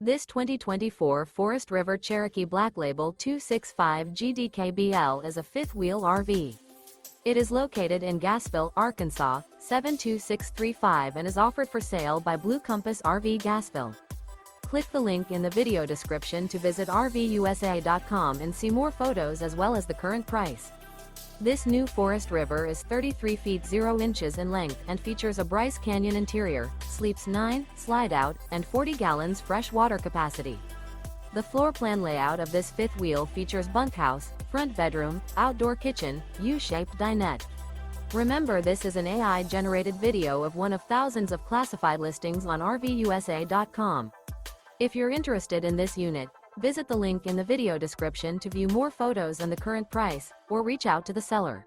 This 2024 Forest River Cherokee Black Label 265 GDKBL is a fifth-wheel RV. It is located in Gassville, Arkansas, 72635 and is offered for sale by Blue Compass RV Gassville. Click the link in the video description to visit RVUSA.com and see more photos as well as the current price. This new Forest River is 33 feet 0 inches in length and features a BRYCE Canyon interior, sleeps 9, Slideout, and 40 gallons fresh water capacity. The floor plan layout of this fifth wheel features bunkhouse, front bedroom, outdoor kitchen, U-shaped dinette. Remember, this is an AI-generated video of one of thousands of classified listings on RVUSA.com. If you're interested in this unit, visit the link in the video description to view more photos and the current price, or reach out to the seller.